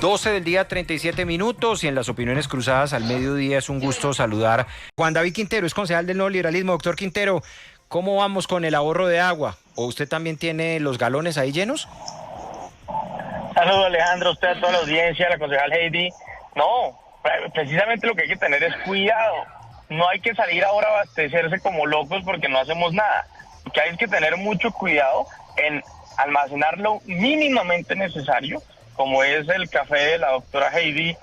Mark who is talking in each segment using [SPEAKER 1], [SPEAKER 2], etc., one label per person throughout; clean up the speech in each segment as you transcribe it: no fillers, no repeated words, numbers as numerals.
[SPEAKER 1] 12 del día, 37 minutos, y en las opiniones cruzadas al mediodía es un gusto saludar. Juan David Quintero es concejal del Nuevo Liberalismo. Doctor Quintero, ¿cómo vamos con el ahorro de agua? ¿O usted también tiene los galones ahí llenos?
[SPEAKER 2] Saludos, Alejandro, usted, a toda la audiencia, a la concejal Heidi. No, precisamente lo que hay que tener es cuidado. No hay que salir ahora a abastecerse como locos porque no hacemos nada. Lo que hay es que tener mucho cuidado en almacenar lo mínimamente necesario, como es el café de la doctora Heidi,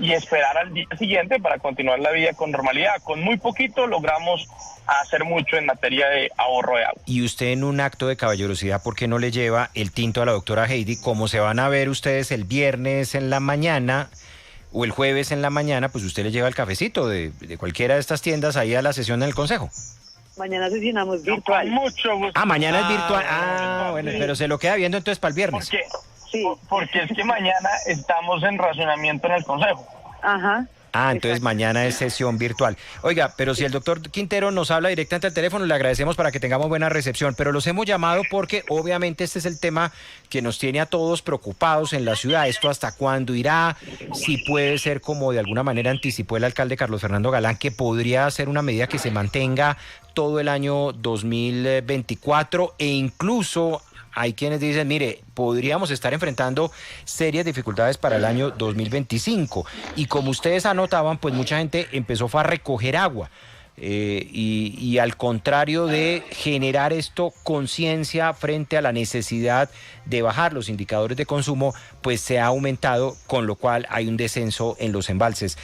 [SPEAKER 2] y esperar al día siguiente para continuar la vida con normalidad. Con muy poquito logramos hacer mucho en materia de ahorro de agua.
[SPEAKER 1] Y usted, en un acto de caballerosidad, ¿por qué no le lleva el tinto a la doctora Heidi? Como se van a ver ustedes el viernes en la mañana o el jueves en la mañana, pues usted le lleva el cafecito de cualquiera de estas tiendas ahí a la sesión del consejo.
[SPEAKER 3] Mañana sesionamos virtual.
[SPEAKER 2] Con mucho gusto.
[SPEAKER 1] Mañana es virtual. Bueno, sí. Pero se lo queda viendo entonces para el viernes.
[SPEAKER 2] Porque es que mañana estamos en racionamiento en el consejo.
[SPEAKER 3] Ajá.
[SPEAKER 1] Entonces mañana es sesión virtual. Oiga, pero si el doctor Quintero nos habla directamente al teléfono, le agradecemos para que tengamos buena recepción, pero los hemos llamado porque obviamente este es el tema que nos tiene a todos preocupados en la ciudad. ¿Esto hasta cuándo irá? Si puede ser, como de alguna manera anticipó el alcalde Carlos Fernando Galán, que podría ser una medida que se mantenga todo el año 2024, e incluso hay quienes dicen, mire, podríamos estar enfrentando serias dificultades para el año 2025. Y como ustedes anotaban, pues mucha gente empezó a recoger agua. Y al contrario de generar esto conciencia frente a la necesidad de bajar los indicadores de consumo, pues se ha aumentado, con lo cual hay un descenso en los embalses.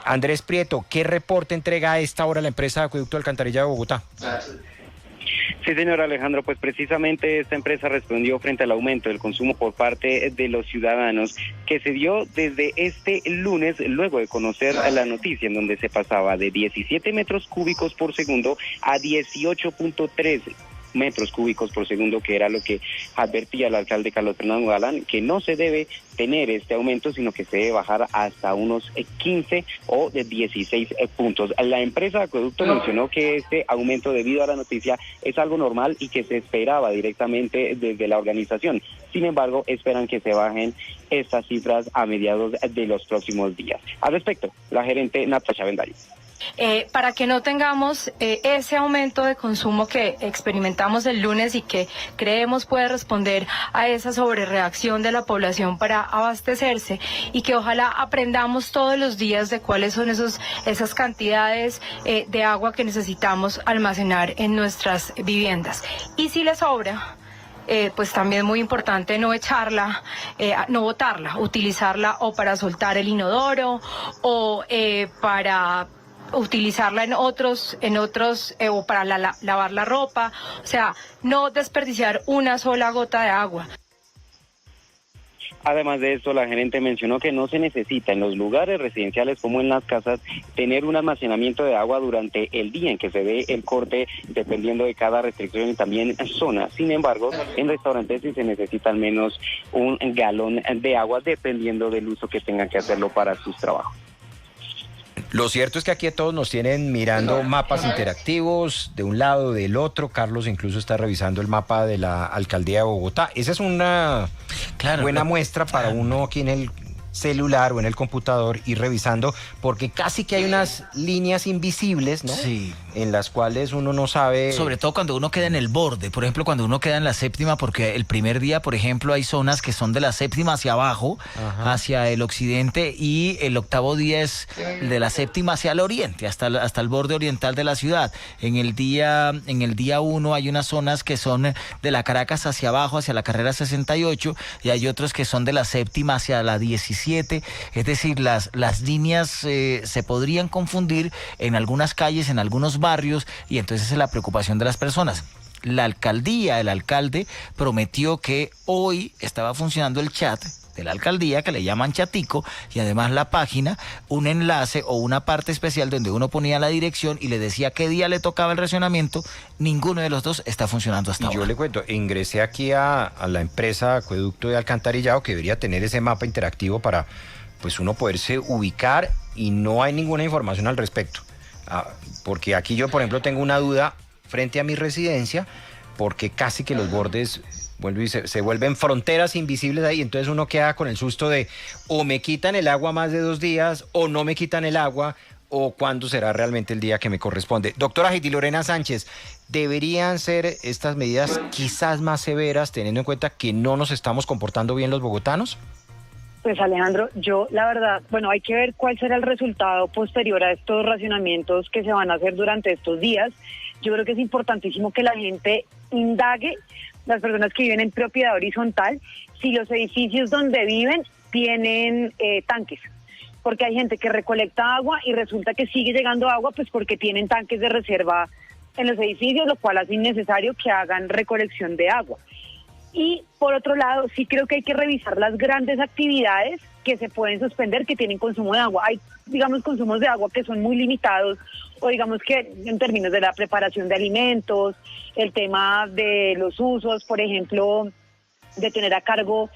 [SPEAKER 1] Andrés Prieto, ¿qué reporte entrega a esta hora la empresa de Acueducto Alcantarillado de Bogotá?
[SPEAKER 4] Sí, señor Alejandro, pues precisamente esta empresa respondió frente al aumento del consumo por parte de los ciudadanos, que se dio desde este lunes, luego de conocer la noticia en donde se pasaba de 17 metros cúbicos por segundo a 18.3 metros cúbicos por segundo, que era lo que advertía el alcalde Carlos Fernando Galán, que no se debe tener este aumento, sino que se debe bajar hasta unos 15 o de 16 puntos. La empresa de Acueducto mencionó que este aumento, debido a la noticia, es algo normal y que se esperaba directamente desde la organización. Sin embargo, esperan que se bajen estas cifras a mediados de los próximos días. Al respecto, la gerente Natasha Vendaño.
[SPEAKER 5] Para que no tengamos ese aumento de consumo que experimentamos el lunes y que creemos puede responder a esa sobrereacción de la población para abastecerse, y que ojalá aprendamos todos los días de cuáles son esas cantidades de agua que necesitamos almacenar en nuestras viviendas. Y si les sobra, pues también muy importante no echarla, no botarla, utilizarla o para soltar el inodoro o para utilizarla en otros o para lavar la ropa, o sea, no desperdiciar una sola gota de agua.
[SPEAKER 4] Además de esto, la gerente mencionó que no se necesita en los lugares residenciales como en las casas tener un almacenamiento de agua durante el día en que se ve el corte, dependiendo de cada restricción y también zona. Sin embargo, en restaurantes sí se necesita al menos un galón de agua, dependiendo del uso que tengan que hacerlo para sus trabajos.
[SPEAKER 1] Lo cierto es que aquí a todos nos tienen mirando mapas interactivos de un lado, del otro. Carlos incluso está revisando el mapa de la alcaldía de Bogotá. Esa es una buena muestra para uno aquí en el celular o en el computador ir revisando, porque casi que hay unas líneas invisibles, ¿no? Sí. En las cuales uno no sabe.
[SPEAKER 6] Sobre todo cuando uno queda en el borde, por ejemplo, cuando uno queda en la séptima, porque el primer día, por ejemplo, hay zonas que son de la séptima hacia abajo, hacia el occidente, y el octavo día es de la séptima hacia el oriente, hasta el borde oriental de la ciudad. En el día 1 hay unas zonas que son de la Caracas hacia abajo, hacia la carrera 68, y hay otros que son de la séptima hacia la 17. Es decir, las líneas se podrían confundir en algunas calles, en algunos barrios, y entonces es la preocupación de las personas. La alcaldía, el alcalde prometió que hoy estaba funcionando el chat de la alcaldía, que le llaman Chatico, y además la página, un enlace o una parte especial donde uno ponía la dirección y le decía qué día le tocaba el racionamiento. Ninguno de los dos está funcionando hasta ahora.
[SPEAKER 1] Yo le cuento, ingresé aquí a la empresa Acueducto de Alcantarillado, que debería tener ese mapa interactivo para pues uno poderse ubicar, y no hay ninguna información al respecto. Porque aquí yo, por ejemplo, tengo una duda frente a mi residencia, porque casi que los bordes vuelvo y se vuelven fronteras invisibles ahí, entonces uno queda con el susto de o me quitan el agua más de 2 días o no me quitan el agua o cuándo será realmente el día que me corresponde. Doctora Heidi Lorena Sánchez, ¿deberían ser estas medidas quizás más severas teniendo en cuenta que no nos estamos comportando bien los bogotanos?
[SPEAKER 3] Pues Alejandro, yo la verdad, bueno, hay que ver cuál será el resultado posterior a estos racionamientos que se van a hacer durante estos días. Yo creo que es importantísimo que la gente indague, las personas que viven en propiedad horizontal, si los edificios donde viven tienen tanques. Porque hay gente que recolecta agua y resulta que sigue llegando agua pues porque tienen tanques de reserva en los edificios, lo cual hace innecesario que hagan recolección de agua. Y por otro lado, sí creo que hay que revisar las grandes actividades que se pueden suspender que tienen consumo de agua. Hay, digamos, consumos de agua que son muy limitados, o digamos que en términos de la preparación de alimentos, el tema de los usos, por ejemplo, de tener a cargo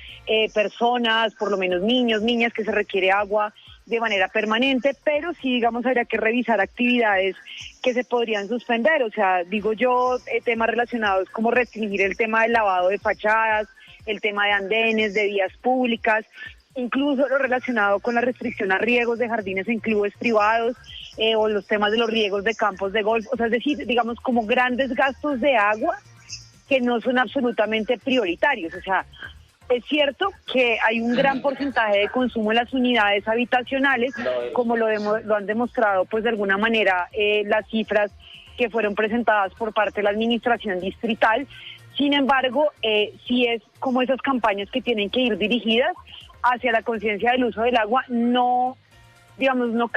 [SPEAKER 3] personas, por lo menos niños, niñas, que se requiere agua de manera permanente, pero sí, digamos, habría que revisar actividades que se podrían suspender. O sea, digo yo, temas relacionados como restringir el tema del lavado de fachadas, el tema de andenes, de vías públicas, incluso lo relacionado con la restricción a riegos de jardines en clubes privados, o los temas de los riegos de campos de golf. O sea, es decir, digamos, como grandes gastos de agua que no son absolutamente prioritarios. O sea, es cierto que hay un gran porcentaje de consumo en las unidades habitacionales, como lo han demostrado pues de alguna manera las cifras que fueron presentadas por parte de la administración distrital. Sin embargo, sí es como esas campañas que tienen que ir dirigidas hacia la conciencia del uso del agua, no, digamos, no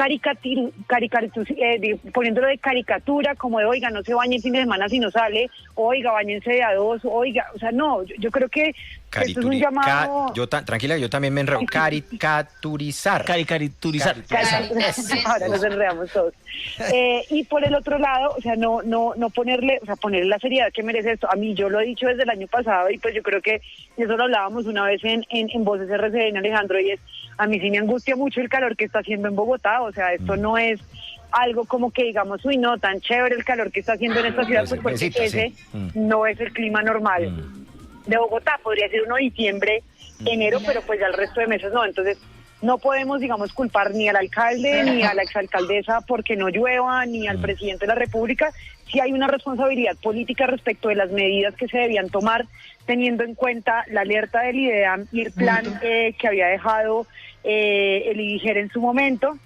[SPEAKER 3] poniéndolo de caricatura, como de, oiga, no se bañe el fin de semana si no sale, oiga, bañense de a 2, oiga, o sea, no, yo creo que esto es un llamado...
[SPEAKER 1] Tranquila, yo también me enredo. Caricaturizar.
[SPEAKER 3] Ahora nos enredamos todos. Y por el otro lado, o sea, no ponerle, o sea, ponerle la seriedad que merece esto. A mí, yo lo he dicho desde el año pasado, y pues yo creo que eso lo hablábamos una vez en Voces RCN, Alejandro, y es, a mí sí me angustia mucho el calor que está haciendo en Bogotá. O sea, esto no es algo como que digamos, uy, no, tan chévere el calor que está haciendo en esta ciudad, pues porque ese no es el clima normal de Bogotá. Podría ser uno diciembre, enero, pero pues ya el resto de meses no. Entonces, no podemos, digamos, culpar ni al alcalde ni a la exalcaldesa porque no llueva, ni al presidente de la República. Sí hay una responsabilidad política respecto de las medidas que se debían tomar, teniendo en cuenta la alerta del IDEAM y el plan que había dejado el IDIGER en su momento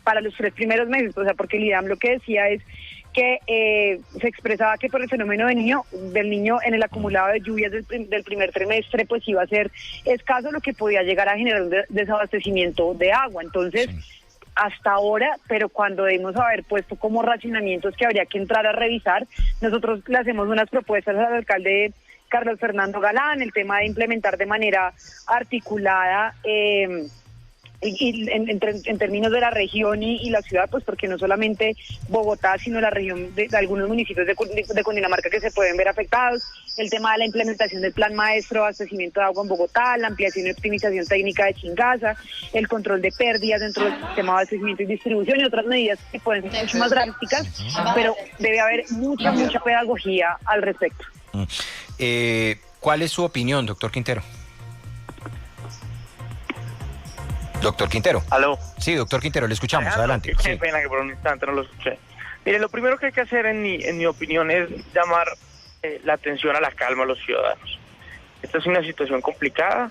[SPEAKER 3] para los 3 primeros meses. O sea, porque el IDEAM lo que decía es que se expresaba que por el fenómeno del niño en el acumulado de lluvias del primer trimestre pues iba a ser escaso, lo que podía llegar a generar un desabastecimiento de agua. Entonces, hasta ahora, pero cuando debemos haber puesto como racionamientos que habría que entrar a revisar, nosotros le hacemos unas propuestas al alcalde Carlos Fernando Galán, el tema de implementar de manera articulada y en términos de la región y la ciudad, pues porque no solamente Bogotá, sino la región de algunos municipios de Cundinamarca que se pueden ver afectados, el tema de la implementación del plan maestro de abastecimiento de agua en Bogotá, la ampliación y optimización técnica de Chingaza, el control de pérdidas dentro del sistema de abastecimiento y distribución y otras medidas que pueden ser mucho más drásticas, pero debe haber mucha pedagogía al respecto.
[SPEAKER 1] ¿Cuál es su opinión, doctor Quintero? Doctor Quintero.
[SPEAKER 2] ¿Aló?
[SPEAKER 1] Sí, doctor Quintero, le escuchamos. Adelante.
[SPEAKER 2] Qué pena que por un instante no lo escuché. Mire, lo primero que hay que hacer en mi opinión es llamar la atención a la calma a los ciudadanos. Esta es una situación complicada,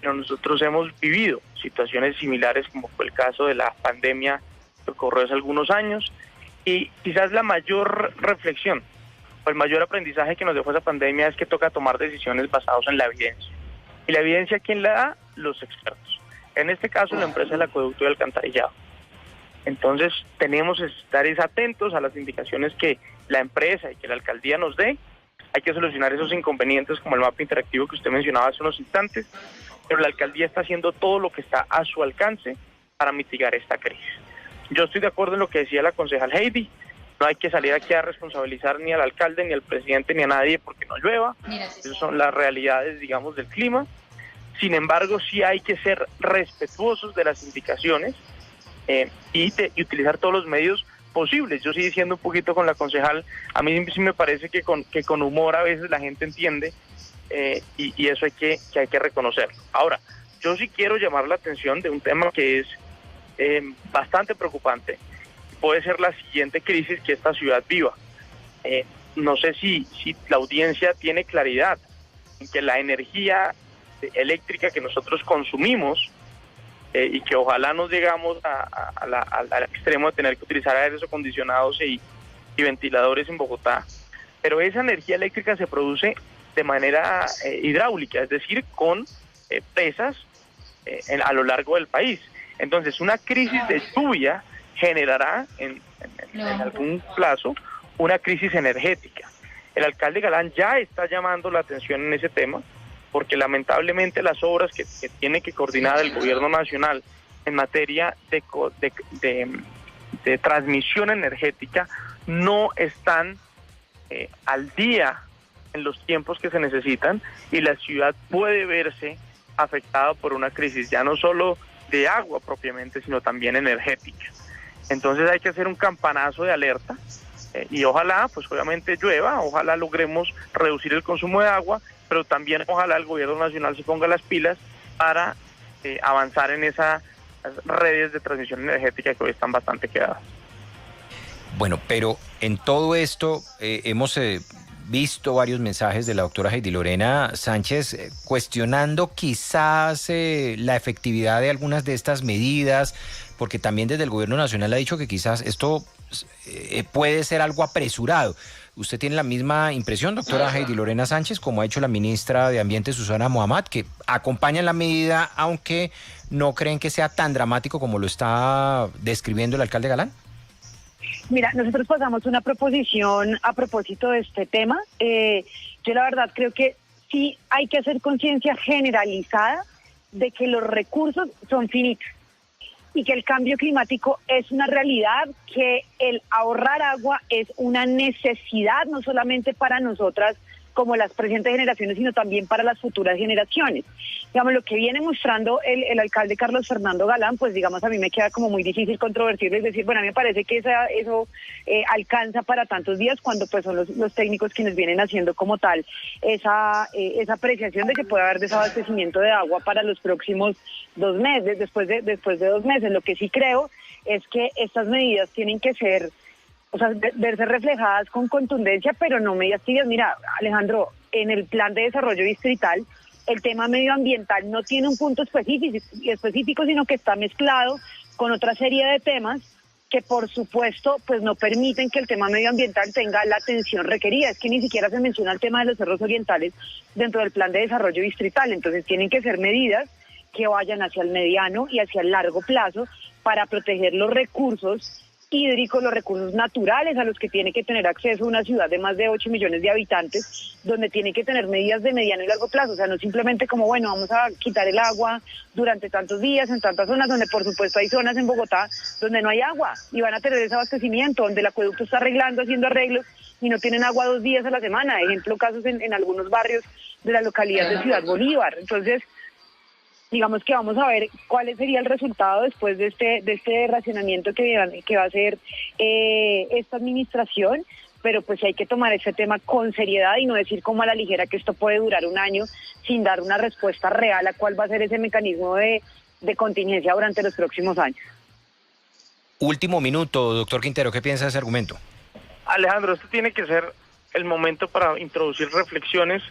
[SPEAKER 2] pero nosotros hemos vivido situaciones similares, como fue el caso de la pandemia que ocurrió hace algunos años, y quizás la mayor reflexión o el mayor aprendizaje que nos dejó esa pandemia es que toca tomar decisiones basadas en la evidencia. Y la evidencia, ¿quién la da? Los expertos. En este caso, la empresa del acueducto y alcantarillado. Entonces, tenemos que estar atentos a las indicaciones que la empresa y que la alcaldía nos dé. Hay que solucionar esos inconvenientes como el mapa interactivo que usted mencionaba hace unos instantes, pero la alcaldía está haciendo todo lo que está a su alcance para mitigar esta crisis. Yo estoy de acuerdo en lo que decía la concejal Heidi. No hay que salir aquí a responsabilizar ni al alcalde, ni al presidente, ni a nadie porque no llueva. Esas son las realidades, digamos, del clima. Sin embargo, sí hay que ser respetuosos de las indicaciones y utilizar todos los medios posibles. Yo sigo diciendo un poquito con la concejal, a mí sí me parece que con humor a veces la gente entiende y eso que hay que reconocerlo. Ahora, yo sí quiero llamar la atención de un tema que es bastante preocupante. Puede ser la siguiente crisis que esta ciudad viva. No sé si la audiencia tiene claridad en que la energía eléctrica que nosotros consumimos y que ojalá no llegamos al extremo de tener que utilizar aires acondicionados y ventiladores en Bogotá, pero esa energía eléctrica se produce de manera hidráulica, es decir, con presas a lo largo del país. Entonces, una crisis de lluvia generará en algún plazo una crisis energética. El alcalde Galán ya está llamando la atención en ese tema, porque lamentablemente las obras que tiene que coordinar el gobierno nacional en materia de transmisión energética no están al día en los tiempos que se necesitan, y la ciudad puede verse afectada por una crisis ya no solo de agua propiamente, sino también energética. Entonces hay que hacer un campanazo de alerta y ojalá, pues obviamente llueva, ojalá logremos reducir el consumo de agua, pero también ojalá el gobierno nacional se ponga las pilas para avanzar en esas redes de transmisión energética que hoy están bastante quedadas.
[SPEAKER 1] Bueno, pero en todo esto hemos visto varios mensajes de la doctora Heidi Lorena Sánchez cuestionando quizás la efectividad de algunas de estas medidas, porque también desde el gobierno nacional ha dicho que quizás esto puede ser algo apresurado. ¿Usted tiene la misma impresión, doctora Heidi Lorena Sánchez, como ha hecho la ministra de Ambiente Susana Mohammad, que acompañan la medida aunque no creen que sea tan dramático como lo está describiendo el alcalde Galán?
[SPEAKER 3] Mira, nosotros pasamos una proposición a propósito de este tema. Yo la verdad creo que sí hay que hacer conciencia generalizada de que los recursos son finitos y que el cambio climático es una realidad, que el ahorrar agua es una necesidad no solamente para nosotras como las presentes generaciones, sino también para las futuras generaciones. Digamos, lo que viene mostrando el alcalde Carlos Fernando Galán, pues digamos, a mí me queda como muy difícil controvertirlo y decir, bueno, a mí me parece que eso alcanza para tantos días, cuando pues son los técnicos quienes vienen haciendo como tal esa apreciación de que puede haber desabastecimiento de agua para los próximos 2 meses, después de 2 meses. Lo que sí creo es que estas medidas tienen que ser, o sea, verse reflejadas con contundencia, pero no medias tibias. Mira, Alejandro, en el plan de desarrollo distrital, el tema medioambiental no tiene un punto específico, sino que está mezclado con otra serie de temas que, por supuesto, pues no permiten que el tema medioambiental tenga la atención requerida. Es que ni siquiera se menciona el tema de los cerros orientales dentro del plan de desarrollo distrital. Entonces tienen que ser medidas que vayan hacia el mediano y hacia el largo plazo para proteger los recursos hídricos, los recursos naturales a los que tiene que tener acceso una ciudad de más de 8 millones de habitantes, donde tiene que tener medidas de mediano y largo plazo. O sea, no simplemente como, bueno, vamos a quitar el agua durante tantos días en tantas zonas, donde por supuesto hay zonas en Bogotá donde no hay agua y van a tener desabastecimiento, donde el acueducto está haciendo arreglos y no tienen agua 2 días a la semana. Ejemplo, casos en algunos barrios de la localidad de Ciudad Bolívar. Entonces, digamos que vamos a ver cuál sería el resultado después de este racionamiento que va a hacer esta administración, pero pues hay que tomar este tema con seriedad y no decir como a la ligera que esto puede durar 1 año sin dar una respuesta real a cuál va a ser ese mecanismo de contingencia durante los próximos años.
[SPEAKER 1] Último minuto, doctor Quintero, ¿qué piensa de ese argumento?
[SPEAKER 2] Alejandro, esto tiene que ser el momento para introducir reflexiones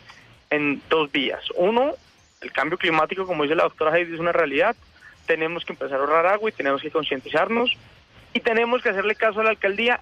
[SPEAKER 2] en 2 vías. Uno, el cambio climático, como dice la doctora Heidi, es una realidad. Tenemos que empezar a ahorrar agua y tenemos que concientizarnos y tenemos que hacerle caso a la alcaldía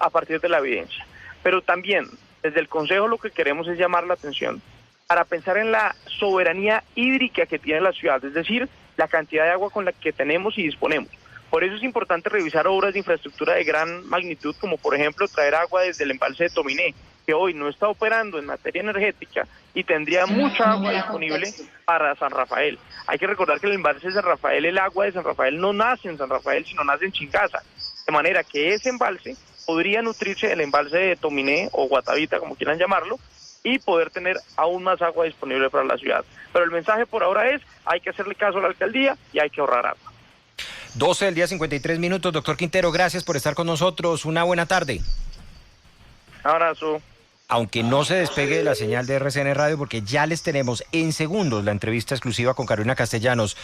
[SPEAKER 2] a partir de la evidencia. Pero también, desde el Consejo, lo que queremos es llamar la atención para pensar en la soberanía hídrica que tiene la ciudad, es decir, la cantidad de agua con la que tenemos y disponemos. Por eso es importante revisar obras de infraestructura de gran magnitud, como por ejemplo traer agua desde el embalse de Tominé, que hoy no está operando en materia energética y tendría mucha agua disponible para San Rafael. Hay que recordar que el embalse de San Rafael, el agua de San Rafael no nace en San Rafael, sino nace en Chingaza. De manera que ese embalse podría nutrirse del embalse de Tominé o Guatavita, como quieran llamarlo, y poder tener aún más agua disponible para la ciudad. Pero el mensaje por ahora es, hay que hacerle caso a la alcaldía y hay que ahorrar agua.
[SPEAKER 1] 12 del día, 53 minutos. Doctor Quintero, gracias por estar con nosotros. Una buena tarde.
[SPEAKER 2] Un abrazo.
[SPEAKER 1] aunque no se despegue de la señal de RCN Radio, porque ya les tenemos en segundos la entrevista exclusiva con Carolina Castellanos.